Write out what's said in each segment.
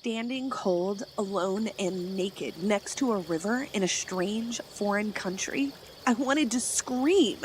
standing cold, alone, and naked next to a river in a strange, foreign country. I wanted to scream,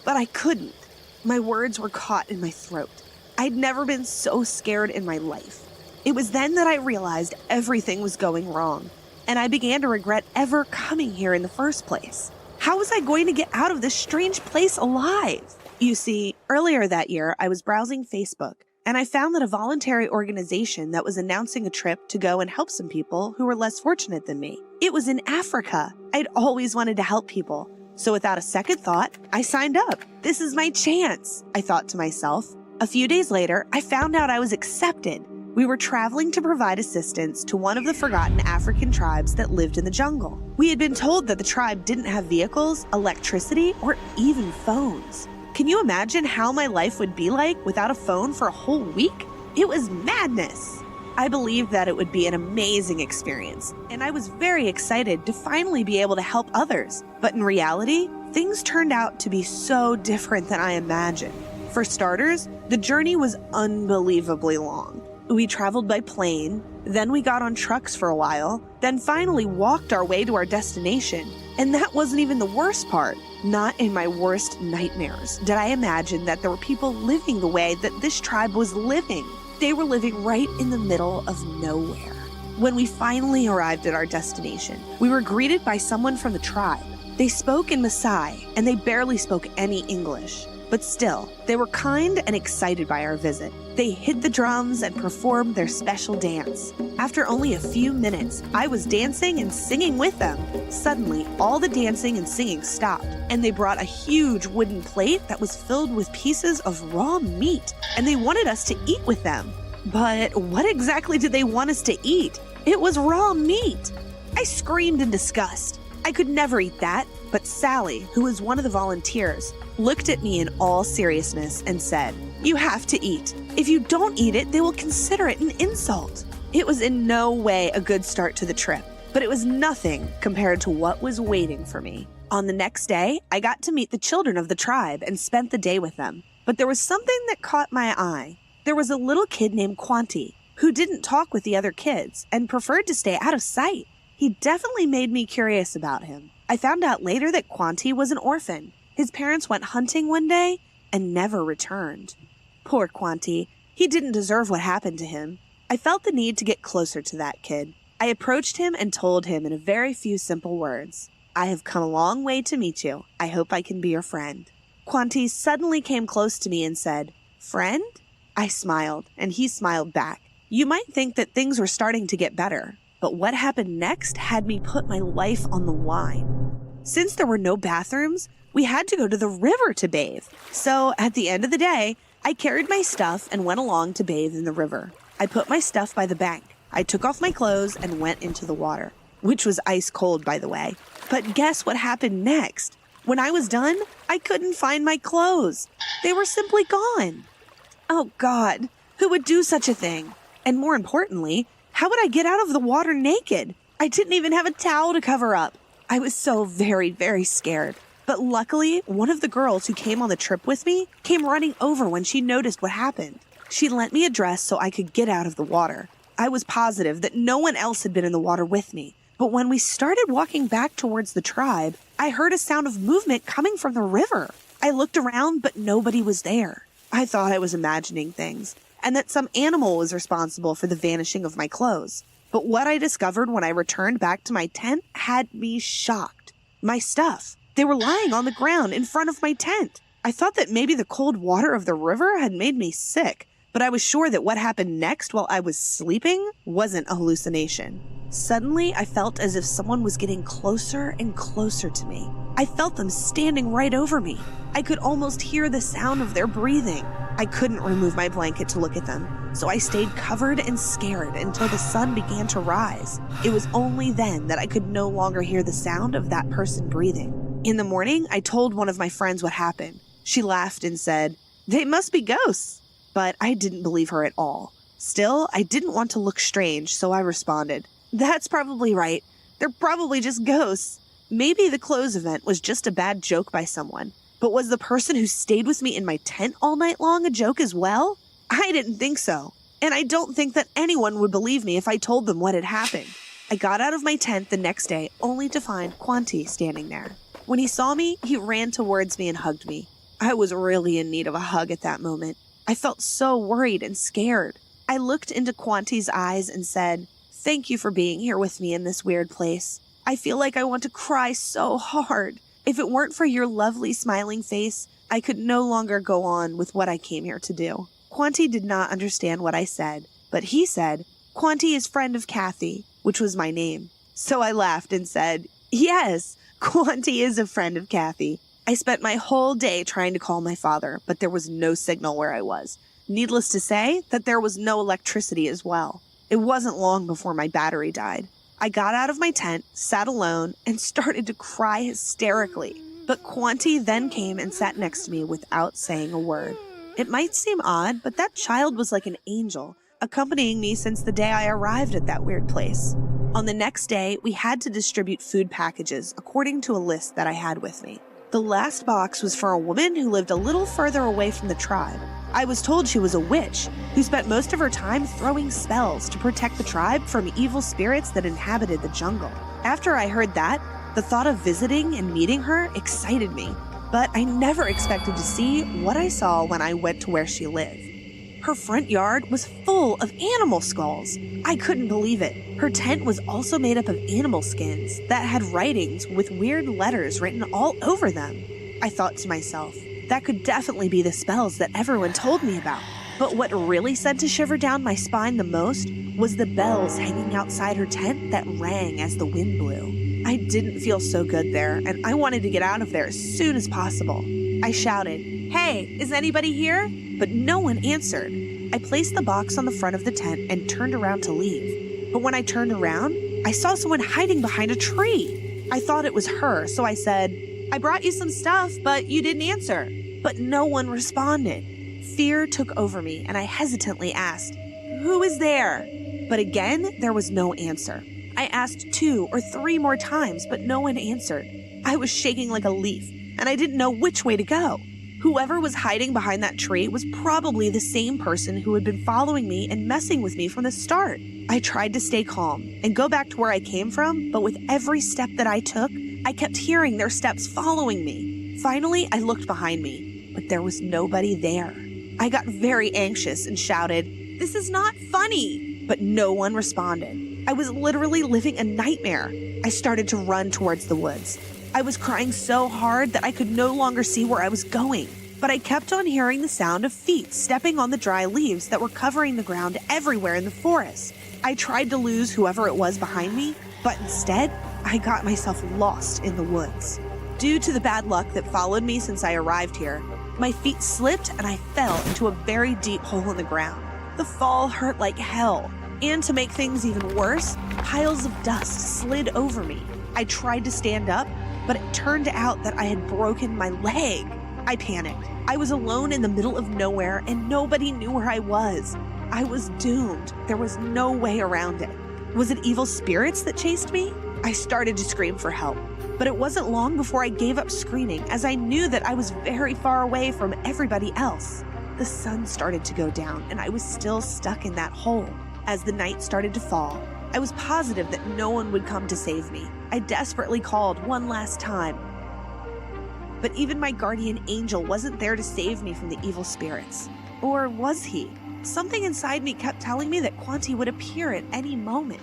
but I couldn't. My words were caught in my throat. I'd never been so scared in my life. It was then that I realized everything was going wrong, and I began to regret ever coming here in the first place. How was I going to get out of this strange place alive? You see, earlier that year, I was browsing Facebook, and I found that a voluntary organization that was announcing a trip to go and help some people who were less fortunate than me. It was in Africa. I'd always wanted to help people. So without a second thought, I signed up. This is my chance, I thought to myself. A few days later, I found out I was accepted. We were traveling to provide assistance to one of the forgotten African tribes that lived in the jungle. We had been told that the tribe didn't have vehicles, electricity, or even phones. Can you imagine how my life would be like without a phone for a whole week? It was madness. I believed that it would be an amazing experience, and I was very excited to finally be able to help others. But in reality, things turned out to be so different than I imagined. For starters, the journey was unbelievably long. We traveled by plane, then we got on trucks for a while, then finally walked our way to our destination. And that wasn't even the worst part. Not in my worst nightmares did I imagine that there were people living the way that this tribe was living. They were living right in the middle of nowhere. When we finally arrived at our destination, we were greeted by someone from the tribe. They spoke in Maasai, and they barely spoke any English. But still, they were kind and excited by our visit. They hit the drums and performed their special dance. After only a few minutes, I was dancing and singing with them. Suddenly, all the dancing and singing stopped, and they brought a huge wooden plate that was filled with pieces of raw meat, and they wanted us to eat with them. But what exactly did they want us to eat? It was raw meat. I screamed in disgust. I could never eat that, but Sally, who was one of the volunteers, looked at me in all seriousness and said, "You have to eat. If you don't eat it, they will consider it an insult." It was in no way a good start to the trip, but it was nothing compared to what was waiting for me. On the next day, I got to meet the children of the tribe and spent the day with them. But there was something that caught my eye. There was a little kid named Quanti who didn't talk with the other kids and preferred to stay out of sight. He definitely made me curious about him. I found out later that Quanti was an orphan. His parents went hunting one day and never returned. Poor Quanti. He didn't deserve what happened to him. I felt the need to get closer to that kid. I approached him and told him in a very few simple words, "I have come a long way to meet you. I hope I can be your friend." Quanti suddenly came close to me and said, "Friend?" I smiled, and he smiled back. You might think that things were starting to get better, but what happened next had me put my life on the line. Since there were no bathrooms, we had to go to the river to bathe. So at the end of the day, I carried my stuff and went along to bathe in the river. I put my stuff by the bank. I took off my clothes and went into the water, which was ice cold, by the way. But guess what happened next? When I was done, I couldn't find my clothes. They were simply gone. Oh God, who would do such a thing? And more importantly, how would I get out of the water naked? I didn't even have a towel to cover up. I was so very, very scared. But luckily, one of the girls who came on the trip with me came running over when she noticed what happened. She lent me a dress so I could get out of the water. I was positive that no one else had been in the water with me. But when we started walking back towards the tribe, I heard a sound of movement coming from the river. I looked around, but nobody was there. I thought I was imagining things, and that some animal was responsible for the vanishing of my clothes. But what I discovered when I returned back to my tent had me shocked. My stuff. They were lying on the ground in front of my tent. I thought that maybe the cold water of the river had made me sick, but I was sure that what happened next while I was sleeping wasn't a hallucination. Suddenly, I felt as if someone was getting closer and closer to me. I felt them standing right over me. I could almost hear the sound of their breathing. I couldn't remove my blanket to look at them, so I stayed covered and scared until the sun began to rise. It was only then that I could no longer hear the sound of that person breathing. In the morning, I told one of my friends what happened. She laughed and said, "They must be ghosts." But I didn't believe her at all. Still, I didn't want to look strange, so I responded, "That's probably right. They're probably just ghosts. Maybe the clothes event was just a bad joke by someone. But was the person who stayed with me in my tent all night long a joke as well? I didn't think so." and I don't think that anyone would believe me if I told them what had happened. I got out of my tent the next day only to find Quanti standing there. When he saw me, he ran towards me and hugged me. I was really in need of a hug at that moment. I felt so worried and scared. I looked into Quanti's eyes and said, "Thank you for being here with me in this weird place. I feel like I want to cry so hard. If it weren't for your lovely smiling face, I could no longer go on with what I came here to do." Quanti did not understand what I said, but he said, "Quanti is friend of Kathy," which was my name. So I laughed and said, "Yes, Quanti is a friend of Kathy." I spent my whole day trying to call my father, but there was no signal where I was. Needless to say that there was no electricity as well. It wasn't long before my battery died. I got out of my tent, sat alone, and started to cry hysterically. But Quanti then came and sat next to me without saying a word. It might seem odd, but that child was like an angel, accompanying me since the day I arrived at that weird place. On the next day, we had to distribute food packages according to a list that I had with me. The last box was for a woman who lived a little further away from the tribe. I was told she was a witch who spent most of her time throwing spells to protect the tribe from evil spirits that inhabited the jungle. After I heard that, the thought of visiting and meeting her excited me, but I never expected to see what I saw when I went to where she lived. Her front yard was full of animal skulls. I couldn't believe it. Her tent was also made up of animal skins that had writings with weird letters written all over them. I thought to myself, that could definitely be the spells that everyone told me about. But what really sent a shiver down my spine the most was the bells hanging outside her tent that rang as the wind blew. I didn't feel so good there, and I wanted to get out of there as soon as possible. I shouted, "Hey, is anybody here?" But no one answered. I placed the box on the front of the tent and turned around to leave. But when I turned around, I saw someone hiding behind a tree. I thought it was her, so I said, "I brought you some stuff, but you didn't answer." But no one responded. Fear took over me, and I hesitantly asked, "Who is there?" But again, there was no answer. I asked 2 or 3 more times, but no one answered. I was shaking like a leaf, and I didn't know which way to go. Whoever was hiding behind that tree was probably the same person who had been following me and messing with me from the start. I tried to stay calm and go back to where I came from, but with every step that I took, I kept hearing their steps following me. Finally, I looked behind me, but there was nobody there. I got very anxious and shouted, "This is not funny!" But no one responded. I was literally living a nightmare. I started to run towards the woods. I was crying so hard that I could no longer see where I was going, but I kept on hearing the sound of feet stepping on the dry leaves that were covering the ground everywhere in the forest. I tried to lose whoever it was behind me, but instead, I got myself lost in the woods. Due to the bad luck that followed me since I arrived here, my feet slipped and I fell into a very deep hole in the ground. The fall hurt like hell, and to make things even worse, piles of dust slid over me. I tried to stand up, but it turned out that I had broken my leg. I panicked. I was alone in the middle of nowhere and nobody knew where I was. I was doomed. There was no way around it. Was it evil spirits that chased me? I started to scream for help, but it wasn't long before I gave up screaming as I knew that I was very far away from everybody else. The sun started to go down and I was still stuck in that hole. As the night started to fall, I was positive that no one would come to save me. I desperately called one last time. But even my guardian angel wasn't there to save me from the evil spirits. Or was he? Something inside me kept telling me that Quanti would appear at any moment.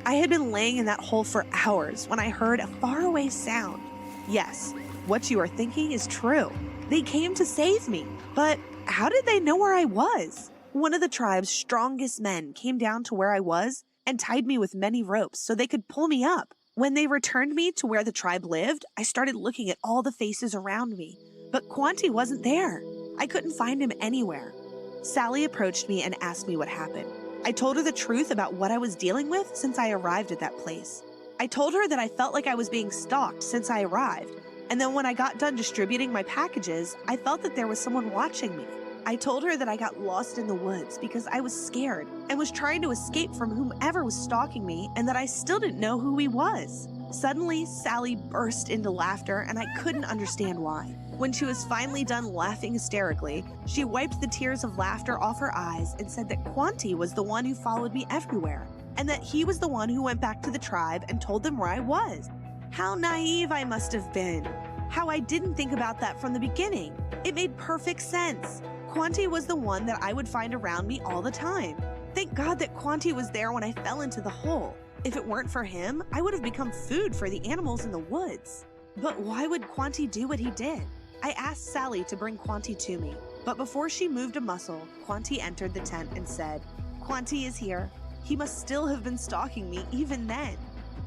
I had been laying in that hole for hours when I heard a faraway sound. Yes, what you are thinking is true. They came to save me. But how did they know where I was? One of the tribe's strongest men came down to where I was and tied me with many ropes so they could pull me up. When they returned me to where the tribe lived, I started looking at all the faces around me, but Quanti wasn't there. I couldn't find him anywhere. Sally approached me and asked me what happened. I told her the truth about what I was dealing with since I arrived at that place. I told her that I felt like I was being stalked since I arrived, and then when I got done distributing my packages, I felt that there was someone watching me. I told her that I got lost in the woods because I was scared and was trying to escape from whomever was stalking me and that I still didn't know who he was. Suddenly, Sally burst into laughter, and I couldn't understand why. When she was finally done laughing hysterically, she wiped the tears of laughter off her eyes and said that Quanti was the one who followed me everywhere, and that he was the one who went back to the tribe and told them where I was. How naive I must have been. How I didn't think about that from the beginning. It made perfect sense. Quanti was the one that I would find around me all the time. Thank God that Quanti was there when I fell into the hole. If it weren't for him, I would have become food for the animals in the woods. But why would Quanti do what he did? I asked Sally to bring Quanti to me, but before she moved a muscle, Quanti entered the tent and said, "Quanti is here. He must still have been stalking me even then."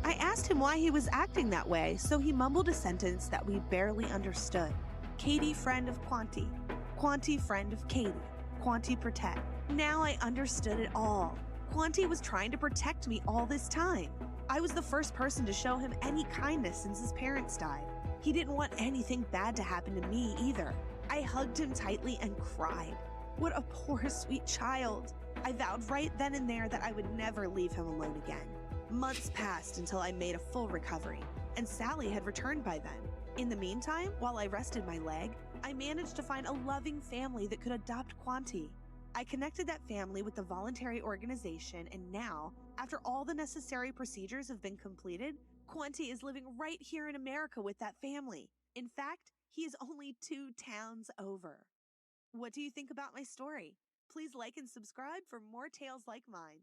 I asked him why he was acting that way, so he mumbled a sentence that we barely understood. Katie, friend of Quanti. Quanti, friend of Katie. Quanti, protect. Now I understood it all. Quanti was trying to protect me all this time. I was the first person to show him any kindness since his parents died. He didn't want anything bad to happen to me either. I hugged him tightly and cried. What a poor, sweet child. I vowed right then and there that I would never leave him alone again. Months passed until I made a full recovery, and Sally had returned by then. In the meantime, while I rested my leg, I managed to find a loving family that could adopt Quanti. I connected that family with the voluntary organization, and now, after all the necessary procedures have been completed, Quanti is living right here in America with that family. In fact, he is only 2 towns over. What do you think about my story? Please like and subscribe for more tales like mine.